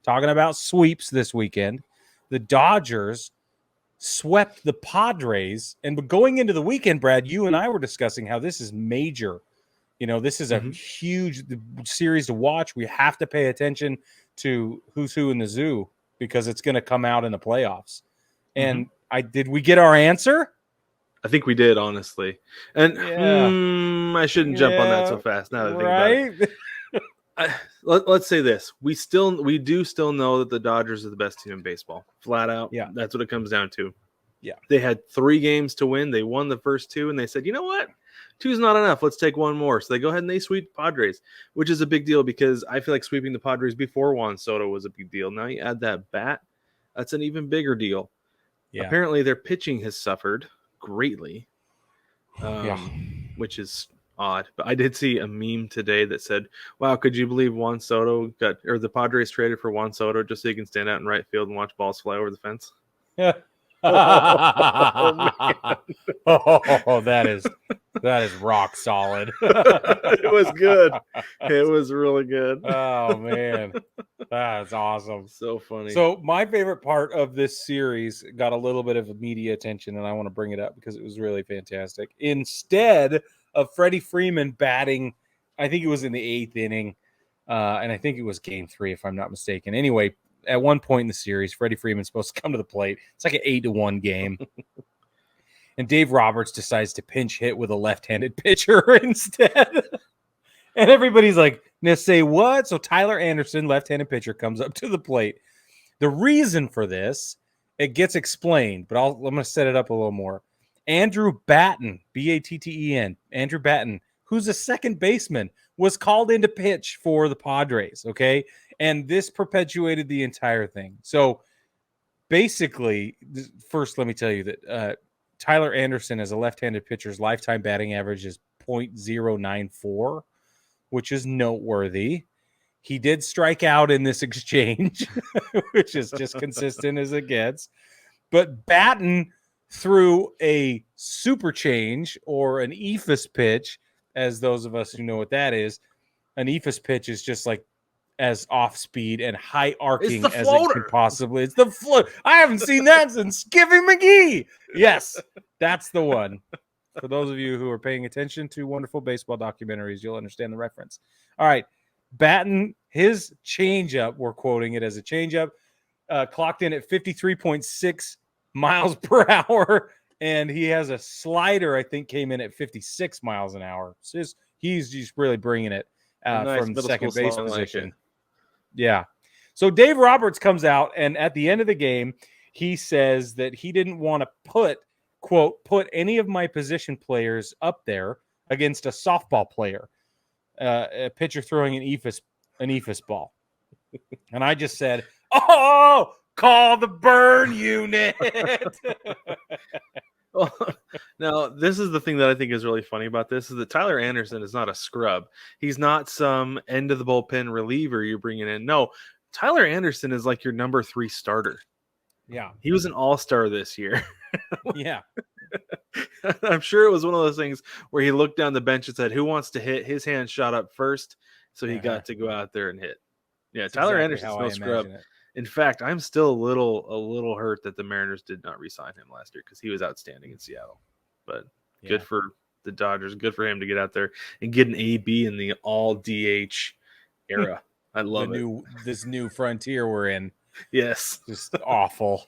talking about sweeps this weekend. The Dodgers swept the Padres. And going into the weekend, Brad, you and I were discussing how this is major. This is a huge series to watch. We have to pay attention to who's who in the zoo because it's going to come out in the playoffs. And did we get our answer? I think we did, honestly. And I shouldn't jump on that so fast now that I think about it. Let's say this. We do still know that the Dodgers are the best team in baseball. Flat out. Yeah. That's what it comes down to. Yeah. They had 3 games to win. They won the first 2, and they said, you know what? 2's not enough. Let's take 1 more. So they go ahead and they sweep the Padres, which is a big deal because I feel like sweeping the Padres before Juan Soto was a big deal. Now you add that bat, that's an even bigger deal. Yeah. Apparently their pitching has suffered greatly, which is odd. But I did see a meme today that said, wow, could you believe the Padres traded for Juan Soto just so he can stand out in right field and watch balls fly over the fence? Yeah. That is rock solid. It was good. It was really good. Oh man, that's awesome. So funny. So my favorite part of this series got a little bit of media attention, and I want to bring it up because it was really fantastic. Instead of Freddie Freeman batting, I think it was in the 8th inning, and I think it was Game 3 if I'm not mistaken. Anyway, at one point in the series, Freddie Freeman's supposed to come to the plate. It's like an 8-1 game. And Dave Roberts decides to pinch hit with a left-handed pitcher instead. And everybody's like, now say what? So Tyler Anderson, left-handed pitcher, comes up to the plate. The reason for this, it gets explained, but I'm going to set it up a little more. Andrew Batten, Batten, Andrew Batten, who's a second baseman, was called in to pitch for the Padres, okay? And this perpetuated the entire thing. So basically, first let me tell you that Tyler Anderson as a left-handed pitcher's lifetime batting average is .094, which is noteworthy. He did strike out in this exchange, which is just consistent as it gets. But Batten threw a super change or an ephus pitch, as those of us who know what that is. An ephus pitch is just like as off speed and high arcing as it could possibly. It's the float. I haven't seen that since Skippy McGee. Yes, that's the one. For those of you who are paying attention to wonderful baseball documentaries, you'll understand the reference. All right. Batten, his changeup, we're quoting it as a changeup, clocked in at 53.6 miles per hour. And he has a slider, I think, came in at 56 miles an hour. So he's just really bringing it from the second base position. Yeah. So Dave Roberts comes out, and at the end of the game, he says that he didn't want to put any of my position players up there against a softball player, a pitcher throwing an ephus ball. And I just said, oh, call the burn unit. Well, now, this is the thing that I think is really funny about this is that Tyler Anderson is not a scrub. He's not some end of the bullpen reliever you're bringing in. No, Tyler Anderson is like your number 3 starter. Yeah. He was an all-star this year. Yeah. I'm sure it was one of those things where he looked down the bench and said, who wants to hit? His hand shot up first, so he got to go out there and hit. Yeah, that's Tyler Anderson's no scrub. In fact, I'm still a little hurt that the Mariners did not re-sign him last year because he was outstanding in Seattle. But good for the Dodgers. Good for him to get out there and get an AB in the all DH era. I love this new frontier we're in. Yes. Just awful.